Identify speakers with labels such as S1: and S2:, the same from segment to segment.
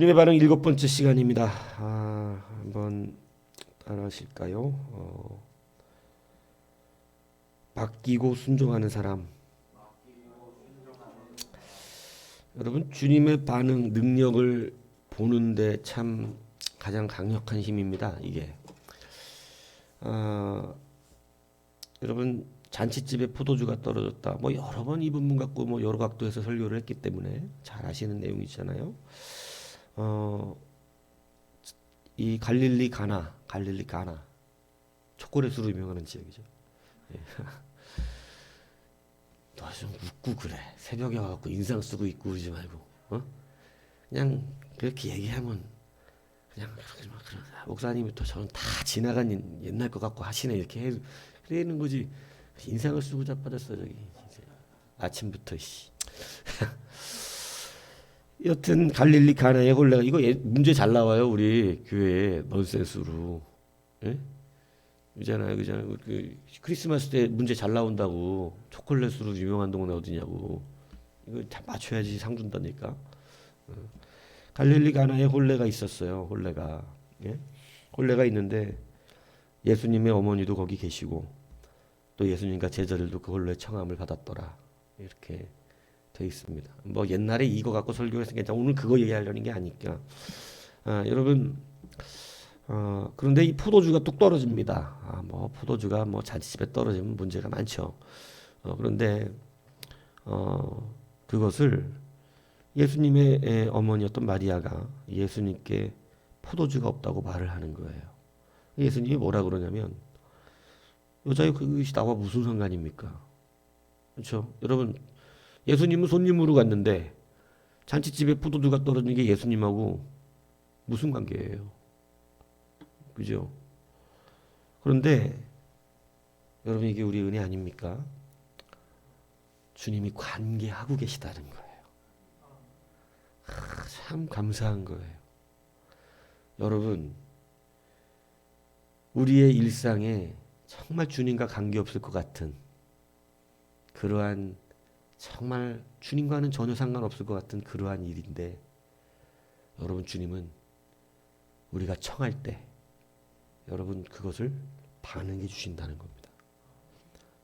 S1: 주님의 반응 7번째 시간입니다. 한번 따라하실까요? 맡기고 순종하는 사람. 여러분, 주님의 반응, 능력을 보는데 참 가장 강력한 힘입니다. 이게 여러분, 잔치집에 포도주가 떨어졌다. 뭐 여러 번 이 본문 갖고 뭐 여러 각도에서 설교를 했기 때문에 잘 아시는 내용이잖아요. 이 갈릴리 가나 초콜릿으로 유명한 지역이죠. 예. 너 좀 웃고 그래. 새벽에 와갖고 인상 쓰고 있고 그러지 말고, 그냥 그렇게 얘기하면 그냥 그러지 마. 목사님이 또 저는 다 지나간 옛날 것 같고 하시네 이렇게 그러는 거지. 인상을 쓰고 자빠졌어 저기. 아침부터 씨. 여튼 갈릴리 가나의 홀레가 이거 문제 잘 나와요 우리 교회에 넌센스로. 예? 그잖아요. 그 크리스마스 때 문제 잘 나온다고 초콜릿으로 유명한 동네 어디냐고. 이거 다 맞춰야지 상 준다니까. 갈릴리 가나에 홀레가 있었어요. 홀레가. 예? 홀레가 있는데 예수님의 어머니도 거기 계시고 또 예수님과 제자들도 그 홀레의 청함을 받았더라. 이렇게 돼 있습니다. 뭐 옛날에 이거 갖고 설교해서 괜찮아. 오늘 그거 얘기하려는 게 아니까. 여러분, 그런데 이 포도주가 뚝 떨어집니다. 뭐 포도주가 뭐 잔치집에 떨어지면 문제가 많죠. 그런데 그것을 예수님의 어머니였던 마리아가 예수님께 포도주가 없다고 말을 하는 거예요. 예수님이 뭐라 그러냐면 여자의 그것이 나와 무슨 상관입니까? 그렇죠? 여러분, 예수님은 손님으로 갔는데 잔치집에 포도주가 떨어진 게 예수님하고 무슨 관계예요? 그죠? 그런데 여러분, 이게 우리 은혜 아닙니까? 주님이 관계하고 계시다는 거예요. 참 감사한 거예요. 여러분, 우리의 일상에 정말 주님과 관계없을 것 같은 그러한, 정말 주님과는 전혀 상관없을 것 같은 그러한 일인데, 여러분, 주님은 우리가 청할 때 여러분 그것을 반응해 주신다는 겁니다.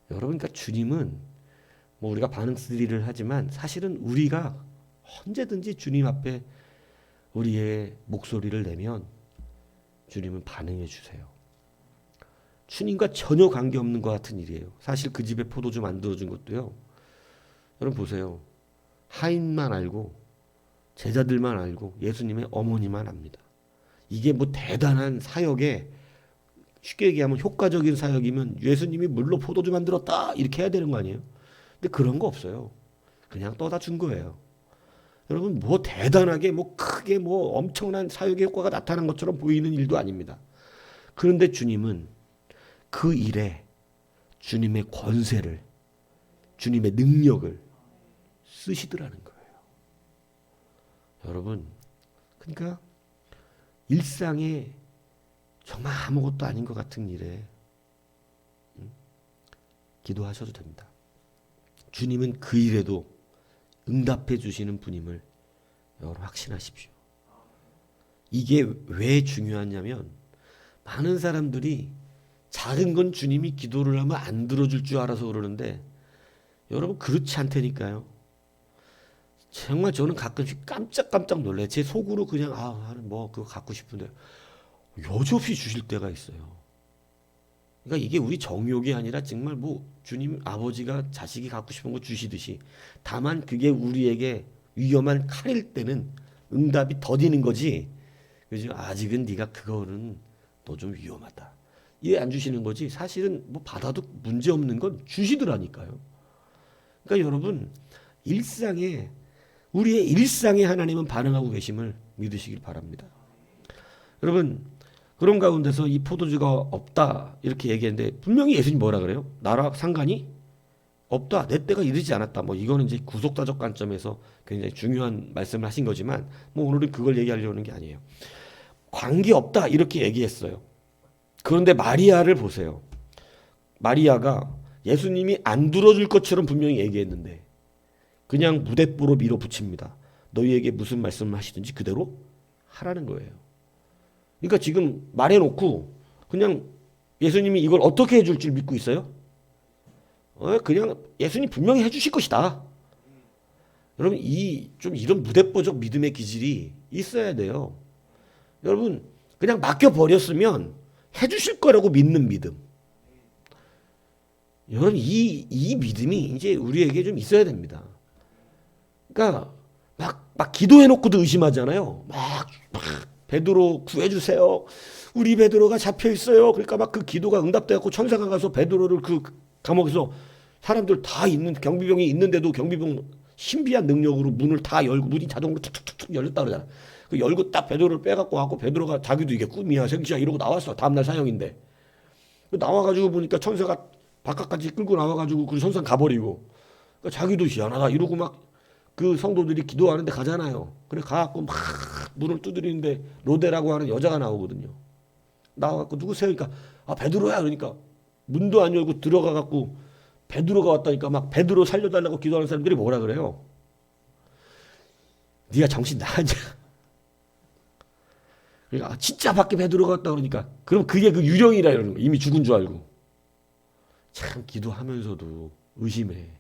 S1: 여러분, 그러니까 주님은 뭐 우리가 반응 쓰리를 하지만 사실은 우리가 언제든지 주님 앞에 우리의 목소리를 내면 주님은 반응해 주세요. 주님과 전혀 관계없는 것 같은 일이에요. 사실 그 집에 포도주 만들어준 것도요, 여러분 보세요. 하인만 알고 제자들만 알고 예수님의 어머니만 압니다. 이게 뭐 대단한 사역에, 쉽게 얘기하면 효과적인 사역이면 예수님이 물로 포도주 만들었다 이렇게 해야 되는 거 아니에요? 근데 그런 거 없어요. 그냥 떠다 준 거예요. 여러분, 뭐 대단하게 뭐 크게 뭐 엄청난 사역의 효과가 나타난 것처럼 보이는 일도 아닙니다. 그런데 주님은 그 일에 주님의 권세를, 주님의 능력을 쓰시더라는 거예요. 여러분, 그러니까 일상에 정말 아무것도 아닌 것 같은 일에 기도하셔도 됩니다. 주님은 그 일에도 응답해 주시는 분임을 여러분 확신하십시오. 이게 왜 중요하냐면, 많은 사람들이 작은 건 주님이 기도를 하면 안 들어줄 줄 알아서 그러는데, 여러분 그렇지 않다니까요. 정말 저는 가끔씩 깜짝깜짝 놀라요. 제 속으로 그냥 뭐 그거 갖고 싶은데 여지없이 주실 때가 있어요. 그러니까 이게 우리 정욕이 아니라 정말 뭐 주님 아버지가 자식이 갖고 싶은 거 주시듯이, 다만 그게 우리에게 위험한 칼일 때는 응답이 더디는 거지. 그죠? 아직은 네가 그거는 너 좀 위험하다, 이해 안 주시는 거지. 사실은 뭐 받아도 문제 없는 건 주시더라니까요. 그러니까 여러분, 우리의 일상에 하나님은 반응하고 계심을 믿으시길 바랍니다. 여러분, 그런 가운데서 이 포도주가 없다 이렇게 얘기했는데, 분명히 예수님 뭐라 그래요? 나라 상관이 없다, 내 때가 이르지 않았다. 뭐 이거는 이제 구속사적 관점에서 굉장히 중요한 말씀을 하신 거지만, 뭐 오늘은 그걸 얘기하려는 게 아니에요. 관계 없다 이렇게 얘기했어요. 그런데 마리아를 보세요. 마리아가 예수님이 안 들어줄 것처럼 분명히 얘기했는데 그냥 무대뽀로 밀어붙입니다. 너희에게 무슨 말씀을 하시든지 그대로 하라는 거예요. 그러니까 지금 말해놓고 그냥 예수님이 이걸 어떻게 해줄 줄 믿고 있어요? 그냥 예수님 분명히 해주실 것이다. 여러분 좀 이런 무대뽀적 믿음의 기질이 있어야 돼요. 여러분 그냥 맡겨버렸으면 해주실 거라고 믿는 믿음. 여러분 이 믿음이 이제 우리에게 좀 있어야 됩니다. 그러니까 막 기도해놓고도 의심하잖아요. 막 베드로 구해주세요. 우리 베드로가 잡혀 있어요. 그러니까 막 그 기도가 응답되었고 천사가 가서 베드로를 그 감옥에서 사람들 다 있는 경비병이 있는데도 경비병 신비한 능력으로 문을 다 열고 문이 자동으로 툭툭툭 열렸다 그러잖아. 그 열고 딱 베드로를 빼갖고 하고 베드로가 자기도 이게 꿈이야 생시야 이러고 나왔어. 다음날 사형인데 나와가지고 보니까 천사가 바깥까지 끌고 나와가지고 그 선상 가버리고 그러니까 자기도 희한하다 이러고 막 그 성도들이 기도하는데 가잖아요. 그래 가갖고 막 문을 두드리는데 로데라고 하는 여자가 나오거든요. 나와갖고 누구세요? 그러니까 베드로야. 그러니까 문도 안 열고 들어가갖고 베드로가 왔다니까 막 베드로 살려달라고 기도하는 사람들이 뭐라 그래요? 네가 정신 나갔냐? 그러니까 진짜 밖에 베드로가 왔다 그러니까 그럼 그게 그 유령이라 이러는 거. 이미 죽은 줄 알고. 참 기도하면서도 의심해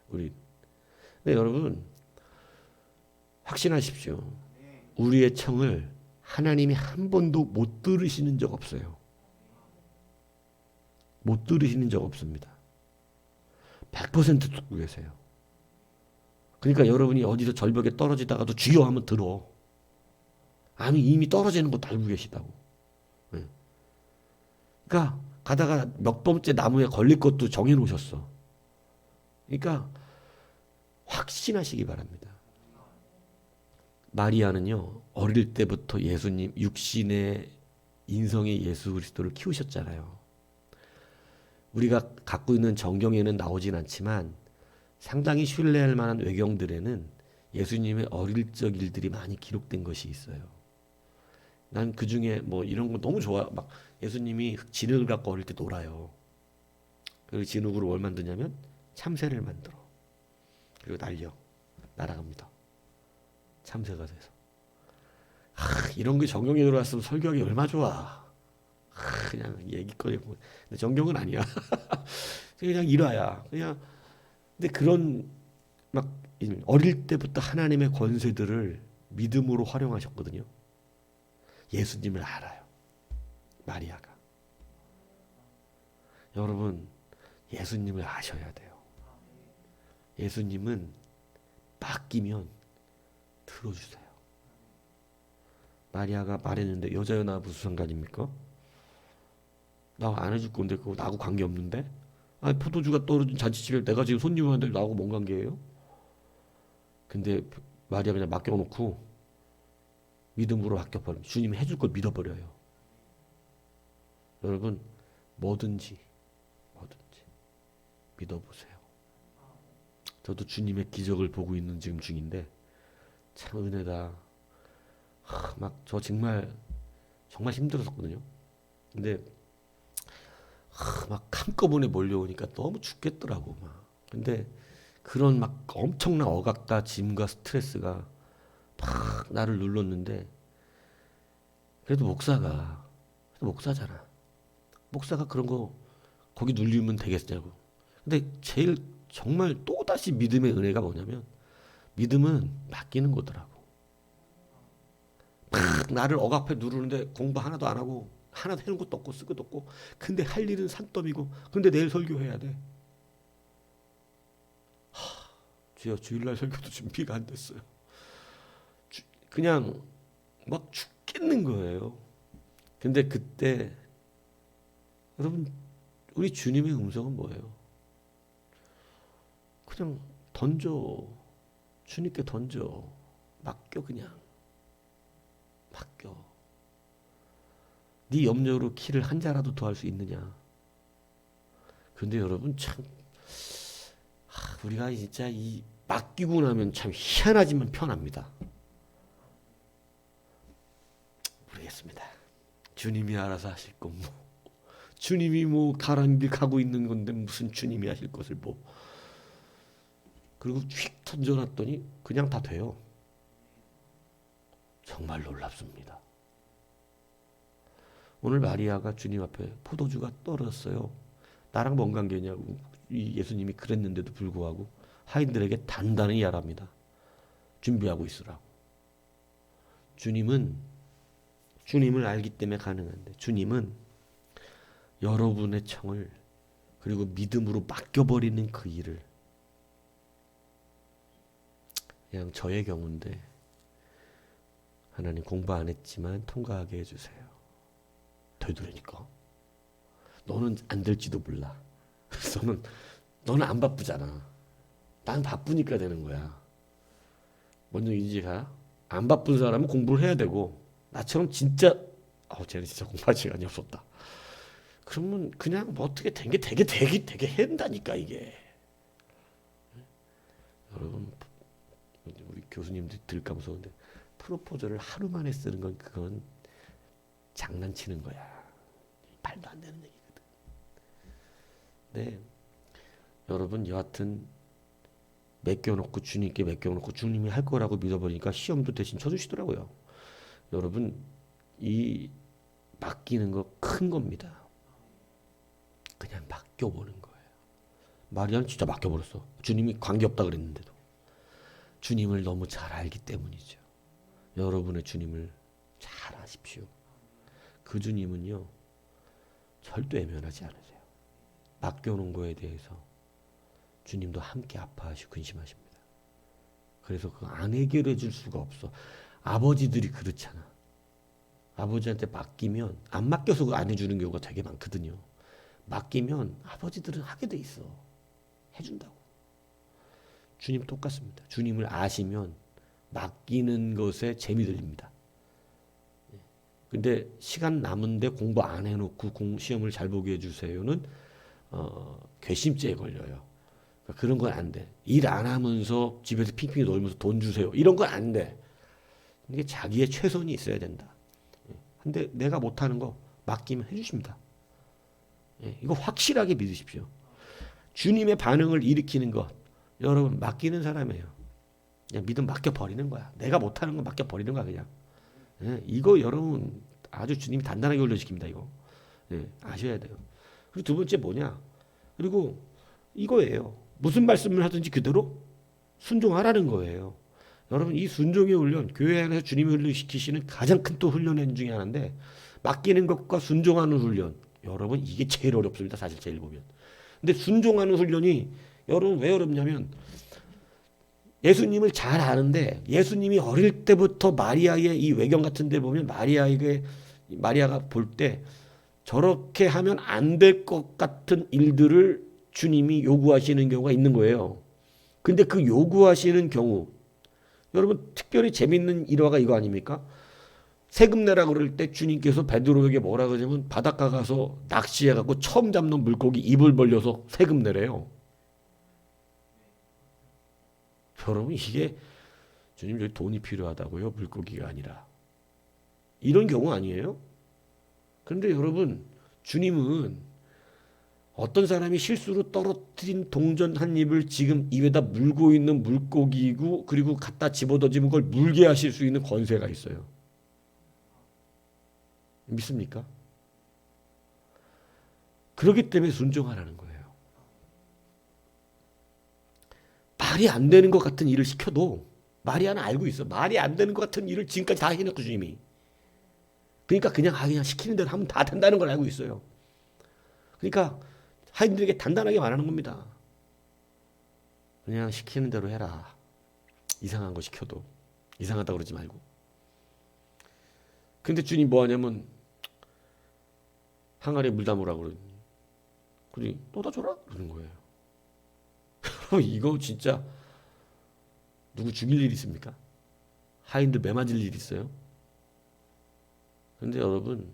S1: 우리. 근데 여러분 확신하십시오. 우리의 청을 하나님이 한 번도 못 들으시는 적 없어요. 못 들으시는 적 없습니다. 100% 듣고 계세요. 그러니까 여러분이 어디서 절벽에 떨어지다가도 주여 하면 들어. 아니 이미 떨어지는 것도 알고 계시다고. 그러니까 가다가 몇 번째 나무에 걸릴 것도 정해놓으셨어. 그러니까 확신하시기 바랍니다. 마리아는요 어릴 때부터 예수님 육신의 인성의 예수 그리스도를 키우셨잖아요. 우리가 갖고 있는 정경에는 나오진 않지만 상당히 신뢰할 만한 외경들에는 예수님의 어릴 적 일들이 많이 기록된 것이 있어요. 난 그 중에 뭐 이런 거 너무 좋아. 막 예수님이 진흙을 갖고 어릴 때 놀아요. 그리고 진흙으로 뭘 만드냐면 참새를 만들어. 그리고 날아갑니다. 참새가 돼서. 이런 게 정경에 들어왔으면 설교하기 얼마 좋아. 그냥 얘기거리. 근데 정경은 아니야. 그냥 일화야. 그냥 근데 그런 막 어릴 때부터 하나님의 권세들을 믿음으로 활용하셨거든요. 예수님을 알아요. 마리아가. 여러분 예수님을 아셔야 돼요. 예수님은 맡기면 들어주세요. 마리아가 말했는데 여자여 나 무슨 상관입니까? 나 안 해줄 건데 그거 나하고 관계없는데? 아니 포도주가 떨어진 잔치집에 내가 지금 손님한테 나하고 뭔 관계예요? 근데 마리아 그냥 맡겨놓고 믿음으로 맡겨버려요. 주님이 해줄 걸 믿어버려요. 여러분 뭐든지 믿어보세요. 저도 주님의 기적을 보고 있는 지금 중인데 참 은혜다. 막 저 정말 힘들었었거든요. 근데 막 한꺼번에 몰려오니까 너무 죽겠더라고 막. 근데 그런 막 엄청난 억압과 짐과 스트레스가 막 나를 눌렀는데 그래도 목사잖아. 목사가 그런 거 거기 눌리면 되겠냐고. 근데 제일 정말 또다시 믿음의 은혜가 뭐냐면 믿음은 맡기는 거더라고. 막 나를 억압해 누르는데 공부 하나도 안 하고 하나도 해놓은 것도 없고 쓸 것도 없고 근데 할 일은 산더미고 근데 내일 설교해야 돼. 주여 주일날 설교도 준비가 안 됐어요. 그냥 막 죽겠는 거예요. 근데 그때 여러분 우리 주님의 음성은 뭐예요? 그냥 던져. 주님께 던져. 맡겨 그냥. 맡겨. 네 염려로 키를 한 자라도 더 할 수 있느냐. 그런데 여러분 참 우리가 진짜 이 맡기고 나면 참 희한하지만 편합니다. 모르겠습니다. 주님이 알아서 하실 건 뭐. 주님이 뭐 가라는 길 가고 있는 건데 무슨 주님이 하실 것을 뭐. 그리고 휙 던져놨더니 그냥 다 돼요. 정말 놀랍습니다. 오늘 마리아가 주님 앞에 포도주가 떨어졌어요. 나랑 뭔 관계냐고 이 예수님이 그랬는데도 불구하고 하인들에게 단단히 말합니다. 준비하고 있으라고. 주님을 알기 때문에 가능한데 주님은 여러분의 청을 그리고 믿음으로 맡겨버리는 그 일을 그냥 저의 경우인데 하나님 공부 안 했지만 통과하게 해주세요. 되돌으니까 너는 안 될지도 몰라. 너는 안 바쁘잖아. 난 바쁘니까 되는 거야. 먼저 인지가 안 바쁜 사람은 공부를 해야 되고 나처럼 진짜 쟤는 진짜 공부할 시간이 없었다. 그러면 그냥 뭐 어떻게 되게 한다니까 이게. 여러분 우리 교수님들 들을까 무서운데 프로포즈를 하루 만에 쓰는 건 그건 장난치는 거야. 말도 안 되는 얘기거든. 네, 여러분 여하튼 맡겨놓고 주님께 맡겨놓고 주님이 할 거라고 믿어버리니까 시험도 대신 쳐주시더라고요. 여러분 이 맡기는 거 큰 겁니다. 그냥 맡겨보는 거예요. 마리아는 진짜 맡겨버렸어. 주님이 관계없다 그랬는데도. 주님을 너무 잘 알기 때문이죠. 여러분의 주님을 잘 아십시오. 그 주님은요 절대 외면하지 않으세요. 맡겨놓은 거에 대해서 주님도 함께 아파하시고 근심하십니다. 그래서 그 안 해결해 줄 수가 없어. 아버지들이 그렇잖아. 아버지한테 맡기면 안 맡겨서 안 해주는 경우가 되게 많거든요. 맡기면 아버지들은 하게 돼 있어. 해준다고. 주님 똑같습니다. 주님을 아시면 맡기는 것에 재미 들립니다. 근데 시간 남은데 공부 안 해놓고 시험을 잘 보게 해주세요는 괘씸죄에 걸려요. 그러니까 그런 건 안 돼. 일 안 하면서 집에서 핑핑이 놀면서 돈 주세요. 이런 건 안 돼. 이게 자기의 최선이 있어야 된다. 근데 내가 못하는 거 맡기면 해주십니다. 이거 확실하게 믿으십시오. 주님의 반응을 일으키는 것 여러분 맡기는 사람이에요. 그냥 믿음 맡겨버리는 거야. 내가 못하는 거 맡겨버리는 거야 그냥. 이거 여러분 아주 주님이 단단하게 훈련시킵니다. 이거 아셔야 돼요. 그리고 두 번째 뭐냐. 그리고 이거예요. 무슨 말씀을 하든지 그대로 순종하라는 거예요. 여러분 이 순종의 훈련 교회 안에서 주님이 훈련시키시는 가장 큰 또 훈련 중에 하나인데 맡기는 것과 순종하는 훈련 여러분 이게 제일 어렵습니다. 사실 제일 보면. 근데 순종하는 훈련이 여러분 왜 어렵냐면 예수님을 잘 아는데 예수님이 어릴 때부터 마리아의 이 외경 같은 데 보면 마리아가 볼 때 저렇게 하면 안 될 것 같은 일들을 주님이 요구하시는 경우가 있는 거예요. 근데 그 요구하시는 경우 여러분 특별히 재밌는 일화가 이거 아닙니까? 세금 내라 그럴 때 주님께서 베드로에게 뭐라 그러냐면 바닷가 가서 낚시해갖고 처음 잡는 물고기 입을 벌려서 세금 내래요. 여러분 이게 주님 여기 돈이 필요하다고요? 물고기가 아니라. 이런 경우 아니에요? 그런데 여러분 주님은 어떤 사람이 실수로 떨어뜨린 동전 한 입을 지금 입에다 물고 있는 물고기이고 그리고 갖다 집어던지면 그걸 물게 하실 수 있는 권세가 있어요. 믿습니까? 그렇기 때문에 순종하라는 거예요. 말이 안 되는 것 같은 일을 시켜도 마리아는 알고 있어. 말이 안 되는 것 같은 일을 지금까지 다 해놓고 주님이. 그러니까 그냥 시키는 대로 하면 다 된다는 걸 알고 있어요. 그러니까 하인들에게 단단하게 말하는 겁니다. 그냥 시키는 대로 해라. 이상한 거 시켜도. 이상하다고 그러지 말고. 근데 주님 뭐 하냐면 항아리에 물 담으라고 그러니. 그러니 또다 줘라? 그러는 거예요. 이거 진짜 누구 죽일 일 있습니까? 하인들 매 맞을 일 있어요? 근데 여러분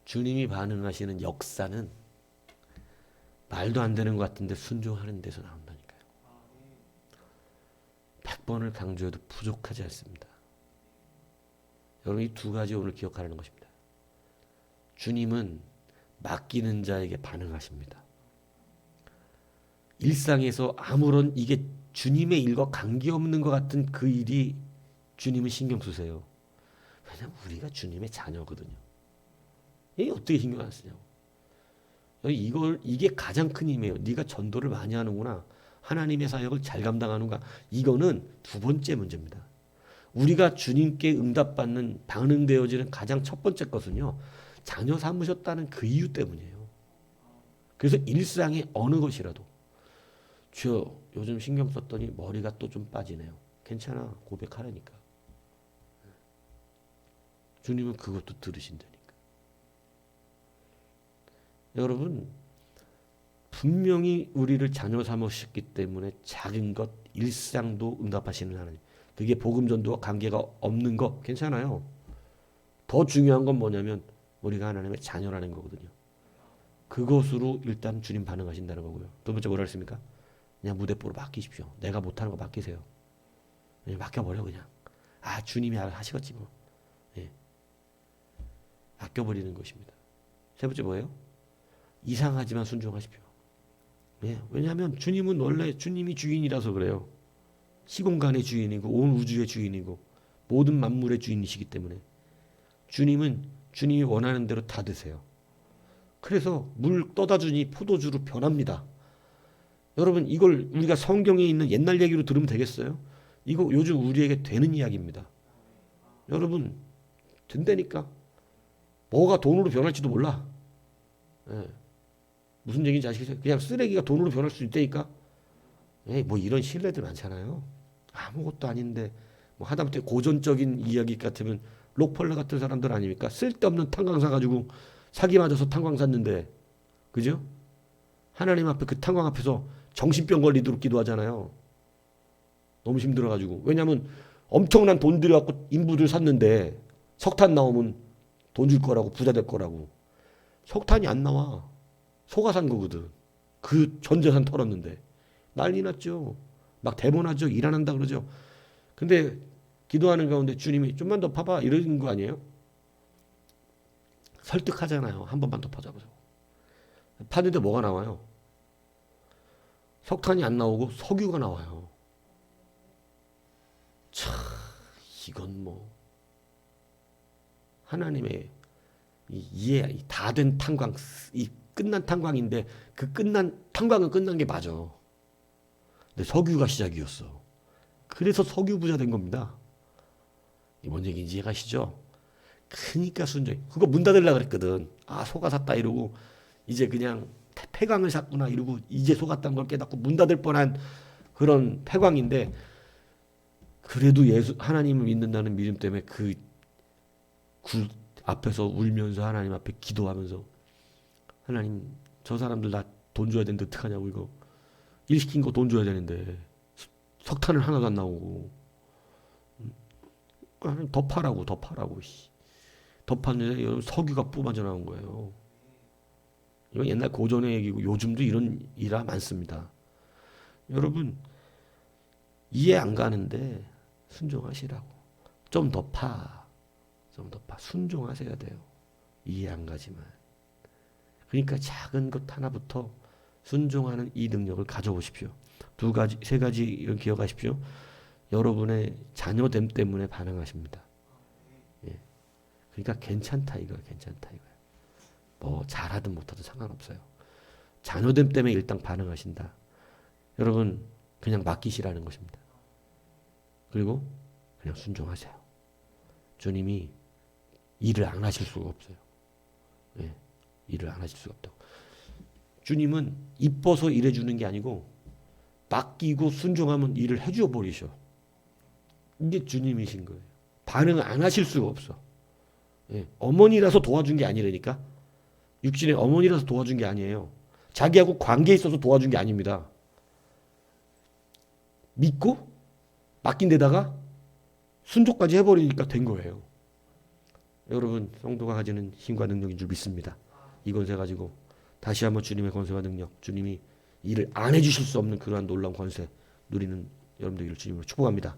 S1: 주님이 반응하시는 역사는 말도 안 되는 것 같은데 순종하는 데서 나온다니까요. 100번을 강조해도 부족하지 않습니다. 여러분 이 두 가지 오늘 기억하라는 것입니다. 주님은 맡기는 자에게 반응하십니다. 일상에서 아무런 이게 주님의 일과 관계없는 것 같은 그 일이 주님은 신경 쓰세요. 왜냐면 우리가 주님의 자녀거든요. 이게 어떻게 신경 안 쓰냐고. 이게 가장 큰 힘이에요. 네가 전도를 많이 하는구나. 하나님의 사역을 잘 감당하는가. 이거는 두 번째 문제입니다. 우리가 주님께 응답받는 반응되어지는 가장 첫 번째 것은요. 자녀 삼으셨다는 그 이유 때문이에요. 그래서 일상의 어느 것이라도 주여 요즘 신경 썼더니 머리가 또 좀 빠지네요. 괜찮아. 고백하라니까. 주님은 그것도 들으신다니까. 여러분 분명히 우리를 자녀 삼으셨기 때문에 작은 것 일상도 응답하시는 하나님. 그게 복음 전도와 관계가 없는 거 괜찮아요. 더 중요한 건 뭐냐면 우리가 하나님의 자녀라는 거거든요. 그것으로 일단 주님 반응하신다는 거고요. 두 번째 뭐라 했습니까? 그냥 무대뽀로 맡기십시오. 내가 못하는 거 맡기세요. 그냥 맡겨버려 그냥. 아 주님이 알아서 하시겠지 뭐. 예. 맡겨버리는 것입니다. 세 번째 뭐예요? 이상하지만 순종하십시오. 예. 왜냐하면 주님은 원래 주님이 주인이라서 그래요. 시공간의 주인이고 온 우주의 주인이고 모든 만물의 주인이시기 때문에 주님은 주님이 원하는 대로 다 드세요. 그래서 물 떠다 주니 포도주로 변합니다. 여러분 이걸 우리가 성경에 있는 옛날 얘기로 들으면 되겠어요? 이거 요즘 우리에게 되는 이야기입니다. 여러분 된다니까. 뭐가 돈으로 변할지도 몰라. 예. 무슨 얘기인지 아시겠어요? 그냥 쓰레기가 돈으로 변할 수 있다니까. 에이, 뭐 이런 신뢰들 많잖아요. 아무것도 아닌데 뭐 하다못해 고전적인 이야기 같으면 록펠러 같은 사람들 아닙니까? 쓸데없는 탄광 사가지고 사기 맞아서 탄광 샀는데 그죠? 하나님 앞에 그 탄광 앞에서 정신병 걸리도록 기도하잖아요. 너무 힘들어가지고. 왜냐하면 엄청난 돈 들여갖고 인부들 샀는데 석탄 나오면 돈 줄 거라고 부자 될 거라고. 석탄이 안 나와. 소가 산 거거든. 그 전 재산 털었는데 난리 났죠. 막 대본하죠. 일 안 한다 그러죠. 근데 기도하는 가운데 주님이 좀만 더 파봐 이러는 거 아니에요? 설득하잖아요. 한 번만 더 파자고요. 파는데 뭐가 나와요? 석탄이 안 나오고 석유가 나와요. 참 이건 뭐 하나님의 이해 다 된 탄광 이 끝난 탄광인데 그 끝난 탄광은 끝난 게 맞아. 근데 석유가 시작이었어. 그래서 석유 부자 된 겁니다. 뭔 얘기인지 이해가시죠? 그러니까 순종해. 그거 문 닫으려고 그랬거든. 아 속아 샀다 이러고 이제 그냥 폐광을 샀구나 이러고 이제 속았다는 걸 깨닫고 문 닫을 뻔한 그런 폐광인데 그래도 예수 하나님을 믿는다는 믿음 때문에 그 앞에서 울면서 하나님 앞에 기도하면서 하나님 저 사람들 나 돈 줘야 되는데 어떡하냐고 이거 일 시킨 거 돈 줘야 되는데 석탄은 하나도 안 나오고 하나님 더 파라고 더 팠는데 석유가 뿜어져 나온 거예요. 이건 옛날 고전의 얘기고 요즘도 이런 일화 많습니다. 여러분 이해 안 가는데 순종하시라고. 좀 더 파. 순종하셔야 돼요. 이해 안 가지만. 그러니까 작은 것 하나부터 순종하는 이 능력을 가져보십시오. 세 가지 이런 기억하십시오. 여러분의 자녀됨 때문에 반응하십니다. 예. 그러니까 괜찮다 이거야. 뭐 잘하든 못하든 상관없어요. 자녀됨 때문에 일단 반응하신다. 여러분 그냥 맡기시라는 것입니다. 그리고 그냥 순종하세요. 주님이 일을 안 하실 수가 없어요. 예. 일을 안 하실 수가 없다고. 주님은 이뻐서 일해주는 게 아니고 맡기고 순종하면 일을 해줘 버리셔. 이게 주님이신 거예요. 반응을 안 하실 수가 없어. 예. 어머니라서 도와준 게 아니라니까. 육신의 어머니라서 도와준 게 아니에요. 자기하고 관계에 있어서 도와준 게 아닙니다. 믿고 맡긴 데다가 순종까지 해버리니까 된 거예요. 여러분 성도가 가지는 힘과 능력인 줄 믿습니다. 이 권세 가지고 다시 한번 주님의 권세와 능력, 주님이 일을 안 해주실 수 없는 그러한 놀라운 권세 누리는 여러분들 주님으로 축복합니다.